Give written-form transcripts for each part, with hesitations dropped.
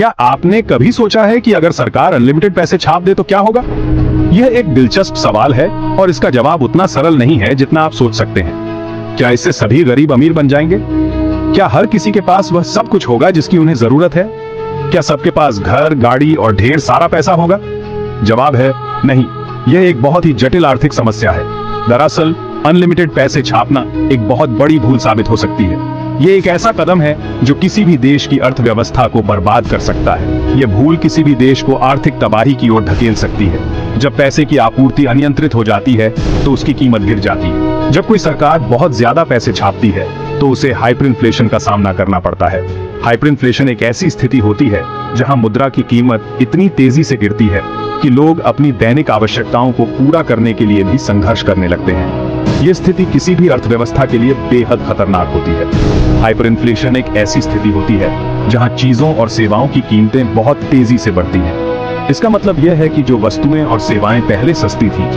क्या आपने कभी सोचा है कि अगर सरकार अनलिमिटेड पैसे छाप दे तो क्या होगा? यह एक दिलचस्प सवाल है और इसका जवाब उतना सरल नहीं है जितना आप सोच सकते हैं। क्या इससे सभी गरीब अमीर बन जाएंगे? क्या हर किसी के पास वह सब कुछ होगा जिसकी उन्हें जरूरत है? क्या सबके पास घर, गाड़ी और ढेर सारा पैसा होगा? जवाब है नहीं। यह एक बहुत ही जटिल आर्थिक समस्या है। दरअसल अनलिमिटेड पैसे छापना एक बहुत बड़ी भूल साबित हो सकती है। ये एक ऐसा कदम है जो किसी भी देश की अर्थव्यवस्था को बर्बाद कर सकता है। यह भूल किसी भी देश को आर्थिक तबाही की ओर धकेल सकती है। जब पैसे की आपूर्ति अनियंत्रित हो जाती है तो उसकी कीमत गिर जाती है। जब कोई सरकार बहुत ज्यादा पैसे छापती है तो उसे हाइपरइन्फ्लेशन का सामना करना पड़ता है। हाइपरइन्फ्लेशन एक ऐसी स्थिति होती है जहां मुद्रा की कीमत इतनी तेजी से गिरती है कि लोग अपनी दैनिक आवश्यकताओं को पूरा करने के लिए भी संघर्ष करने लगते हैं। ये स्थिति किसी भी अर्थव्यवस्था के लिए बेहद खतरनाक होती है। हाइपरइन्फ्लेशन एक ऐसी स्थिति होती है जहां चीजों और सेवाओं की कीमतें बहुत तेजी से बढ़ती हैं। इसका मतलब यह है कि जो वस्तुएं और सेवाएं पहले सस्ती थीं,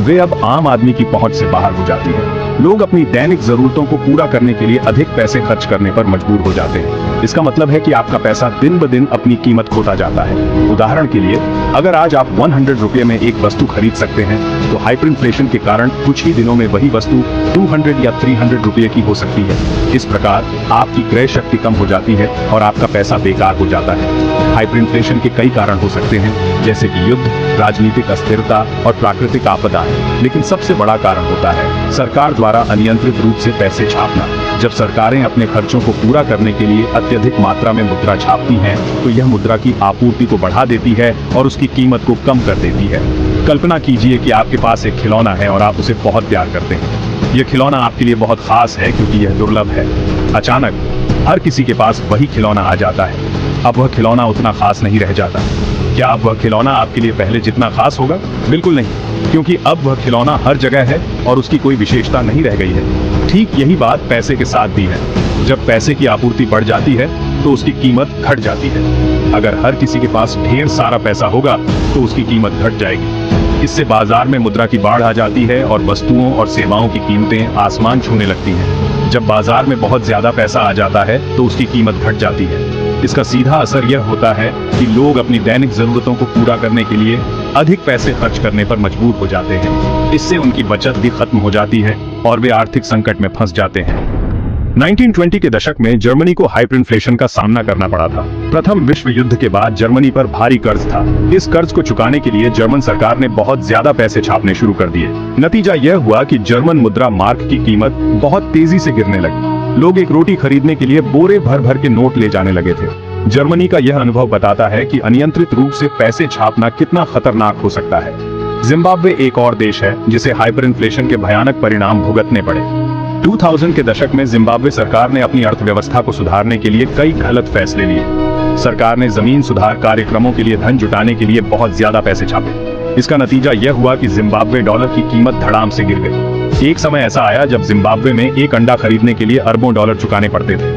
वे अब आम आदमी की पहुंच से बाहर हो जाती हैं। लोग अपनी दैनिक जरूरतों को पूरा करने के लिए अधिक पैसे खर्च करने पर मजबूर हो जाते हैं। इसका मतलब है कि आपका पैसा दिन ब दिन अपनी कीमत खोता जाता है। उदाहरण के लिए, अगर आज आप 100 रुपये में एक वस्तु खरीद सकते हैं तो हाइपरइन्फ्लेशन के कारण कुछ ही दिनों में वही वस्तु 200 या 300 रुपये की हो सकती है। इस प्रकार आपकी क्रय शक्ति कम हो जाती है और आपका पैसा बेकार हो जाता है। हाइपरइन्फ्लेशन के कई कारण हो सकते हैं, जैसे कि युद्ध, राजनीतिक अस्थिरता और प्राकृतिक आपदा। लेकिन सबसे बड़ा कारण होता है सरकार द्वारा अनियंत्रित रूप से पैसे छापना। जब सरकारें अपने खर्चों को पूरा करने के लिए अत्यधिक मात्रा में मुद्रा छापती हैं, तो यह मुद्रा की आपूर्ति को बढ़ा देती है और उसकी कीमत को कम कर देती है। कल्पना कीजिए कि आपके पास एक खिलौना है और आप उसे बहुत प्यार करते हैं। यह खिलौना आपके लिए बहुत खास है क्योंकि यह दुर्लभ है। अचानक हर किसी के पास वही खिलौना आ जाता है। अब वह खिलौना उतना खास नहीं रह जाता। क्या अब वह खिलौना आपके लिए पहले जितना खास होगा? बिल्कुल नहीं, क्योंकि अब वह खिलौना हर जगह है और उसकी कोई विशेषता नहीं रह गई है। ठीक यही बात पैसे के साथ भी है। जब पैसे की आपूर्ति बढ़ जाती है तो उसकी कीमत घट जाती है। अगर हर किसी के पास ढेर सारा पैसा होगा तो उसकी कीमत घट जाएगी। इससे बाजार में मुद्रा की बाढ़ आ जाती है और वस्तुओं और सेवाओं की कीमतें आसमान छूने लगती हैं। जब बाजार में बहुत ज्यादा पैसा आ जाता है तो उसकी कीमत घट जाती है। इसका सीधा असर यह होता है कि लोग अपनी दैनिक जरूरतों को पूरा करने के लिए अधिक पैसे खर्च करने पर मजबूर हो जाते हैं। इससे उनकी बचत भी खत्म हो जाती है और वे आर्थिक संकट में फंस जाते हैं। 1920 के दशक में जर्मनी को हाइपरइन्फ्लेशन का सामना करना पड़ा था। प्रथम विश्व युद्ध के बाद जर्मनी पर भारी कर्ज था। इस कर्ज को चुकाने के लिए जर्मन सरकार ने बहुत ज्यादा पैसे छापने शुरू कर दिए। नतीजा यह हुआ कि जर्मन मुद्रा मार्क की कीमत बहुत तेजी से गिरने लगी। लोग एक रोटी खरीदने के लिए बोरे भर भर के नोट ले जाने लगे थे। जर्मनी का यह अनुभव बताता है कि अनियंत्रित रूप से पैसे छापना कितना खतरनाक हो सकता है। जिम्बाब्वे एक और देश है जिसे हाइपरइन्फ्लेशन के भयानक परिणाम भुगतने पड़े। 2000 के दशक में जिम्बाब्वे सरकार ने अपनी अर्थव्यवस्था को सुधारने के लिए कई गलत फैसले लिए। सरकार ने जमीन सुधार कार्यक्रमों के लिए धन जुटाने के लिए बहुत ज्यादा पैसे छापे। इसका नतीजा यह हुआ कि जिम्बाब्वे डॉलर की कीमत धड़ाम से गिर गई। एक समय ऐसा आया जब जिम्बाब्वे में एक अंडा खरीदने के लिए अरबों डॉलर चुकाने पड़ते थे।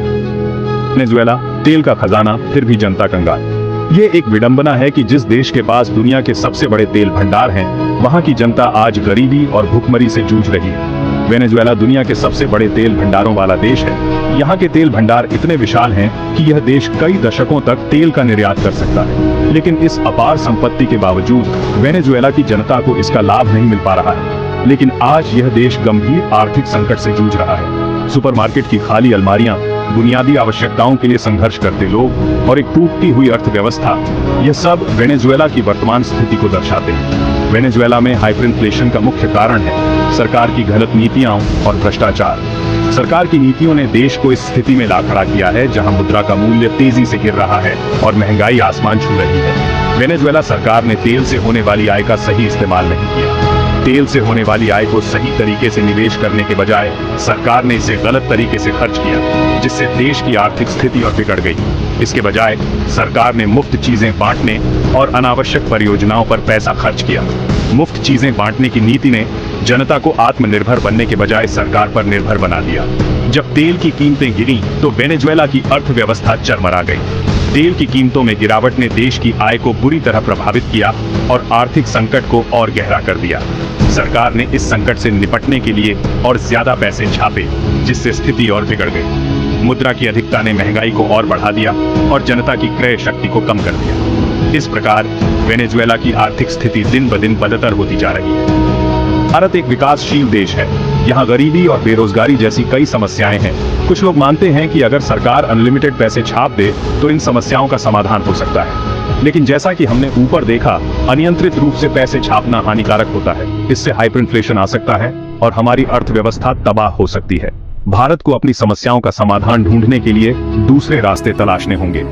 वेनेजुएला, तेल का खजाना, फिर भी जनता कंगाल। ये एक विडंबना है कि जिस देश के पास दुनिया के सबसे बड़े तेल भंडार हैं, वहां की जनता आज गरीबी और भूखमरी से जूझ रही है। वेनेजुएला दुनिया के सबसे बड़े तेल भंडारों वाला देश है। यहाँ के तेल भंडार इतने विशाल हैं कि यह देश कई दशकों तक तेल का निर्यात कर सकता है। लेकिन इस अपार संपत्ति के बावजूद वेनेजुएला की जनता को इसका लाभ नहीं मिल पा रहा है। लेकिन आज यह देश गंभीर आर्थिक संकट से जूझ रहा है। सुपरमार्केट की खाली अलमारियां, बुनियादी आवश्यकताओं के लिए संघर्ष करते लोग और एक टूटती हुई अर्थव्यवस्था, यह सब वेनेजुएला की वर्तमान स्थिति को दर्शाते हैं। वेनेजुएला में हाइपरइन्फ्लेशन का मुख्य कारण है सरकार की गलत नीतियां और भ्रष्टाचार। सरकार की नीतियों ने देश को इस स्थिति में ला खड़ा किया है जहां मुद्रा का मूल्य तेजी से गिर रहा है और महंगाई आसमान छू रही है। वेनेजुएला सरकार ने तेल से होने वाली आय का सही इस्तेमाल नहीं किया। तेल से होने वाली आय को सही तरीके से निवेश करने के बजाय सरकार ने इसे गलत तरीके से खर्च किया, जिससे देश की आर्थिक स्थिति और बिगड़ गई। इसके बजाय सरकार ने मुफ्त चीजें बांटने और अनावश्यक परियोजनाओं पर पैसा खर्च किया। मुफ्त चीजें बांटने की नीति ने जनता को आत्मनिर्भर बनने के बजाय सरकार पर निर्भर बना दिया। जब तेल की कीमतें गिरी तो वेनेजुएला की अर्थव्यवस्था चरमरा गई। तेल की कीमतों में गिरावट ने देश की आय को बुरी तरह प्रभावित किया और आर्थिक संकट को और गहरा कर दिया। सरकार ने इस संकट से निपटने के लिए और ज्यादा पैसे छापे, जिससे स्थिति और बिगड़ गई। मुद्रा की अधिकता ने महंगाई को और बढ़ा दिया और जनता की क्रय शक्ति को कम कर दिया। इस प्रकार वेनेजुएला की आर्थिक स्थिति दिन ब दिन बदतर होती जा रही है। भारत एक विकासशील देश है। यहाँ गरीबी और बेरोजगारी जैसी कई समस्याएं हैं। कुछ लोग मानते हैं कि अगर सरकार अनलिमिटेड पैसे छाप दे तो इन समस्याओं का समाधान हो सकता है। लेकिन जैसा कि हमने ऊपर देखा, अनियंत्रित रूप से पैसे छापना हानिकारक होता है। इससे हाइपर इन्फ्लेशन आ सकता है और हमारी अर्थव्यवस्था तबाह हो सकती है। भारत को अपनी समस्याओं का समाधान ढूंढने के लिए दूसरे रास्ते तलाशने होंगे।